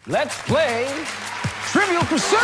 Let's play Trivial Pursuit!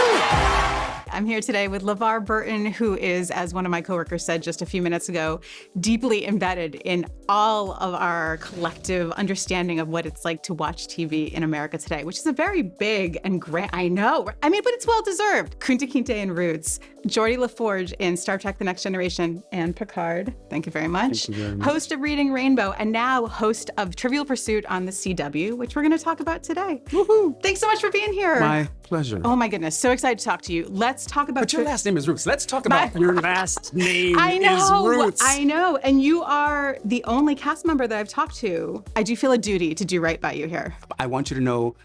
I'm here today with LeVar Burton, who is, as one of my coworkers said just a few minutes ago, deeply embedded in all of our collective understanding of what it's like to watch TV in America today, which is a very big and grand, I know, but it's well-deserved. Kunta Kinte in Roots, Geordie LaForge in Star Trek The Next Generation, and Picard, thank you very much. Thank you very much. Host of Reading Rainbow, and now host of Trivial Pursuit on the CW, which we're gonna talk about today. Woohoo! Thanks so much for being here. My pleasure. Oh my goodness, so excited to talk to you. Let's talk about— But your last name is Roots. Let's talk about your last name is Roots. I know, and you are the only cast member that I've talked to. I do feel a duty to do right by you here. I want you to know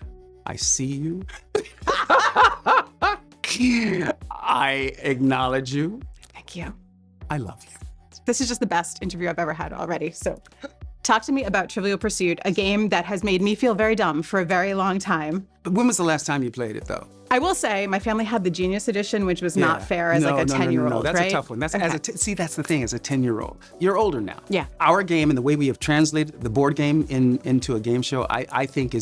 I see you. I acknowledge you. Thank you. I love you. This is just the best interview I've ever had already, so. Talk to me about Trivial Pursuit, a game that has made me feel very dumb for a very long time. When was the last time you played it, though? I will say my family had the Genius Edition, which was not fair as like a 10-year-old, No, that's right? a tough one. That's Okay. See, that's the thing. As a 10-year-old, you're older now. Yeah. Our game and the way we have translated the board game into a game show, I think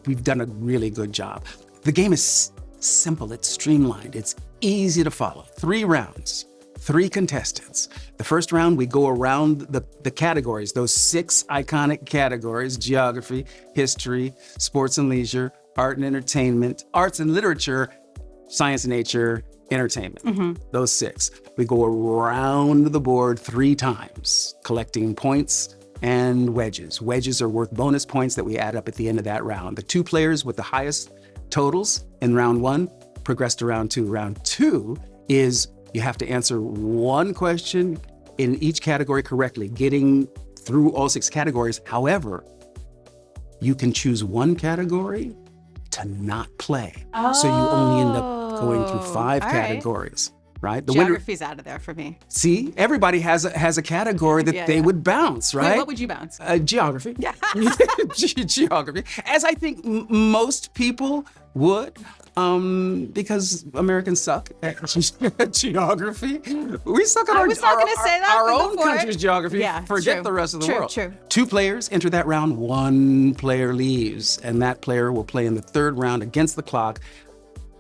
we've done a really good job. The game is simple. It's streamlined. It's easy to follow. 3 rounds. 3 contestants. The first round, we go around the categories, those 6 iconic categories: geography, history, sports and leisure, art and entertainment, arts and literature, science and nature, entertainment. Those 6. We go around the board 3 times, collecting points and wedges. Wedges are worth bonus points that we add up at the end of that round. The 2 players with the highest totals in round 1 progress to round 2. Round 2 is you have to answer 1 question in each category correctly, getting through all 6 categories. However, you can choose 1 category to not play. So you only end up going through 5 all right. categories, right? Geography's out of there for me. See, everybody has a category that they would bounce, right? Wait, what would you bounce? Geography. Yeah. Geography, as I think most people would. Because Americans suck at geography. We suck at I was not gonna say that, our but go own for it. country's geography. Yeah, Forget true. the rest of the True, world. true. 2 players enter that round, 1 player leaves, and that player will play in the 3rd round against the clock,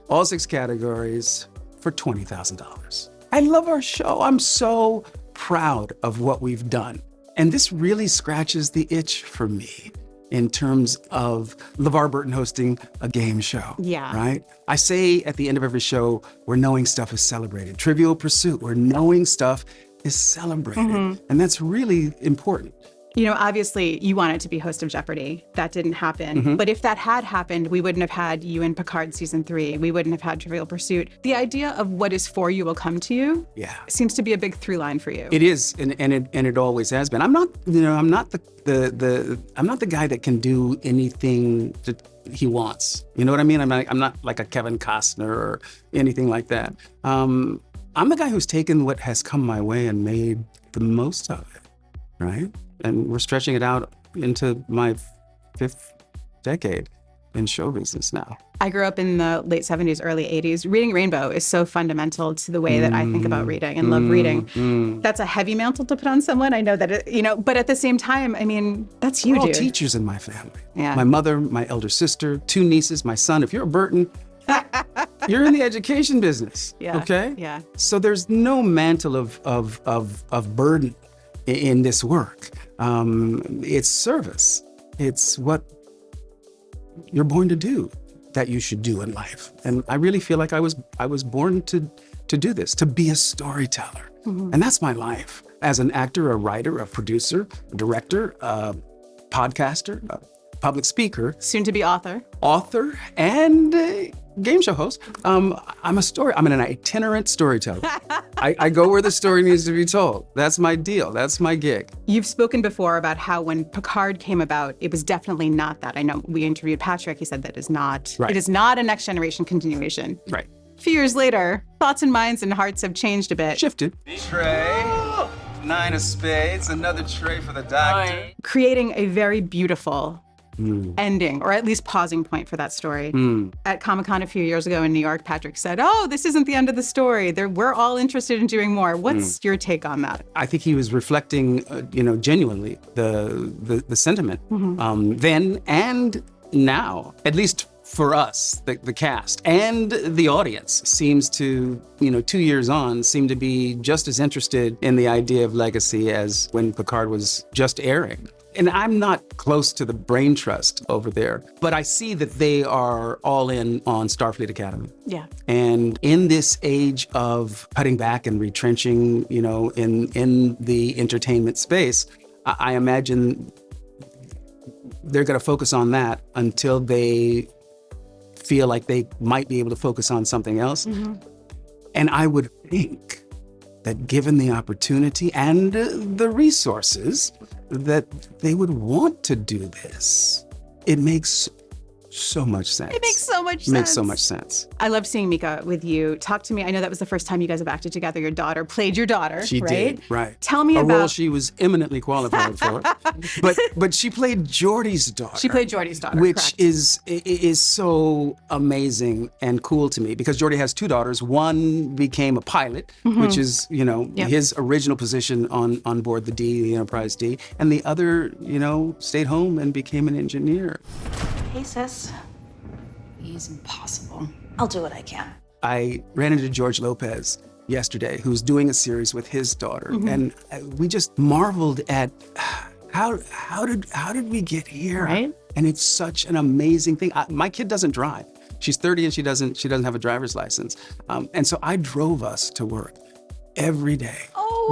all 6 categories for $20,000. I love our show. I'm so proud of what we've done. And this really scratches the itch for me in terms of LeVar Burton hosting a game show. Yeah. Right? I say at the end of every show, where knowing stuff is celebrated. Trivial Pursuit, where knowing stuff is celebrated. And that's really important. You know, obviously, you wanted to be host of Jeopardy. That didn't happen. But if that had happened, we wouldn't have had you in Picard season 3. We wouldn't have had Trivial Pursuit. The idea of what is for you will come to you. Yeah. Seems to be a big through line for you. It is, and it always has been. I'm not the guy that can do anything that he wants. You know what I mean? I'm not like a Kevin Costner or anything like that. I'm the guy who's taken what has come my way and made the most of it, right? And we're stretching it out into my 5th decade in show business now. I grew up in the late 70s, early 80s. Reading Rainbow is so fundamental to the way that I think about reading and love reading. That's a heavy mantle to put on someone. I know that, but at the same time, I mean, that's you, We're all dude. teachers in my family. Yeah. My mother, my elder sister, 2 nieces, my son. If you're a Burton, you're in the education business. Yeah, Okay? yeah. So there's no mantle of burden in this work. It's service. It's what you're born to do that you should do in life. And I really feel like I was born to do this, to be a storyteller. And that's my life. As an actor, a writer, a producer, a director, a podcaster, a public speaker, Soon to be author. and game show host. I'm an itinerant storyteller. I go where the story needs to be told. That's my deal. That's my gig. You've spoken before about how when Picard came about, it was definitely not that. I know we interviewed Patrick. He said that is not. Right. It is not a Next Generation continuation. Right. A few years later, thoughts and minds and hearts have changed a bit. Shifted. Tray. 9 of spades, another tray for the doctor. Creating a very beautiful ending, or at least pausing point for that story. At Comic-Con a few years ago in New York, Patrick said, "Oh, this isn't the end of the story. We're all interested in doing more." What's your take on that? I think he was reflecting, genuinely the sentiment then and now, at least for us, the cast and the audience seems to, 2 years on, seem to be just as interested in the idea of legacy as when Picard was just airing. And I'm not close to the brain trust over there, but I see that they are all in on Starfleet Academy. Yeah. And in this age of cutting back and retrenching, in the entertainment space, I imagine they're going to focus on that until they feel like they might be able to focus on something else. Mm-hmm. And I would think that given the opportunity and the resources, that they would want to do this. It makes so much sense. It makes so much sense. It makes so much sense. I love seeing Mika with you. Talk to me. I know that was the first time you guys have acted together. Your daughter played your daughter, She right? did, right. Tell me a about... role she was eminently qualified for. But she played Geordi's daughter. She played Geordi's daughter, which correct. is so amazing and cool to me because Geordi has two daughters. One became a pilot, which is, his original position on board the Enterprise D, and the other, stayed home and became an engineer. Hey, sis. He's impossible. I'll do what I can. I ran into George Lopez yesterday, who's doing a series with his daughter, and we just marveled at how did we get here? Right. And it's such an amazing thing. My kid doesn't drive. She's 30 and she doesn't have a driver's license, and so I drove us to work every day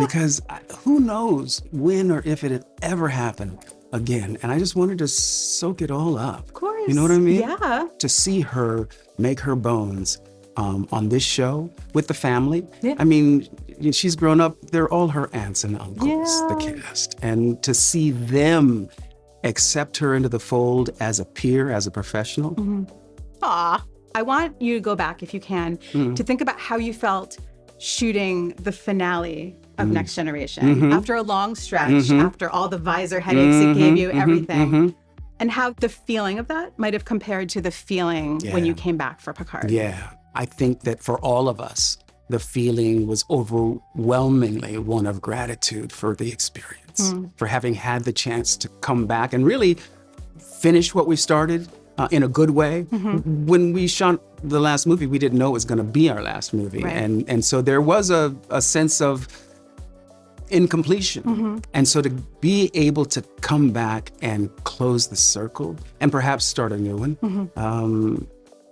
because who knows when or if it ever happened again. And I just wanted to soak it all up. Of course. You know what I mean? Yeah. To see her make her bones on this show with the family. Yeah. I mean, she's grown up. They're all her aunts and uncles, Yeah. the cast. And to see them accept her into the fold as a peer, as a professional. Aw. I want you to go back, if you can, to think about how you felt shooting the finale of Next Generation after a long stretch, after all the visor headaches it gave you, everything, and how the feeling of that might have compared to the feeling when you came back for Picard. Yeah, I think that for all of us, the feeling was overwhelmingly one of gratitude for the experience, for having had the chance to come back and really finish what we started in a good way. When we shot the last movie, we didn't know it was going to be our last movie. Right. And so there was a sense of incompletion. And so to be able to come back and close the circle and perhaps start a new one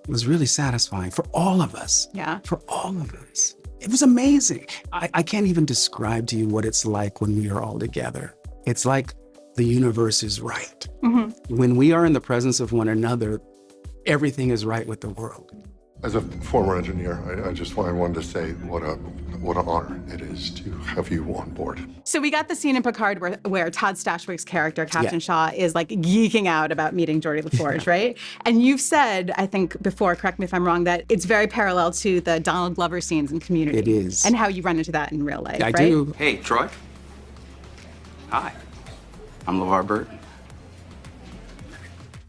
was really satisfying for all of us. Yeah. For all of us. It was amazing. I can't even describe to you what it's like when we are all together. It's like the universe is right. When we are in the presence of one another, everything is right with the world. As a former engineer, I wanted to say what an honor it is to have you on board. So we got the scene in Picard where Todd Stashwick's character, Captain Shaw, is like geeking out about meeting Geordi LaForge, right? And you've said, I think before, correct me if I'm wrong, that it's very parallel to the Donald Glover scenes in Community. It is. And how you run into that in real life, I right? do. Hey, Troy. Hi. I'm LeVar Burton.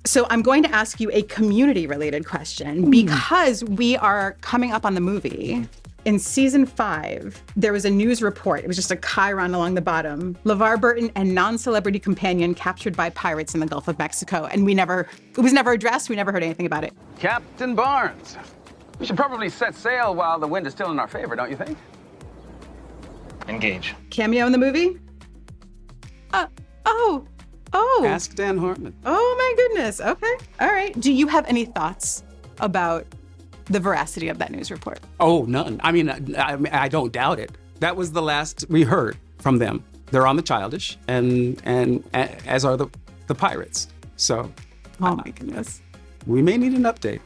So I'm going to ask you a community-related question because we are coming up on the movie. In season 5, there was a news report. It was just a chyron along the bottom. LeVar Burton and non-celebrity companion captured by pirates in the Gulf of Mexico. And it was never addressed. We never heard anything about it. Captain Barnes. We should probably set sail while the wind is still in our favor, don't you think? Engage. Cameo in the movie? Oh. Ask Dan Hartman. Oh my goodness. Okay. All right. Do you have any thoughts about the veracity of that news report? Oh, none. I mean, I don't doubt it. That was the last we heard from them. They're on the Childish, and as are the pirates. So, Oh my goodness. we may need an update.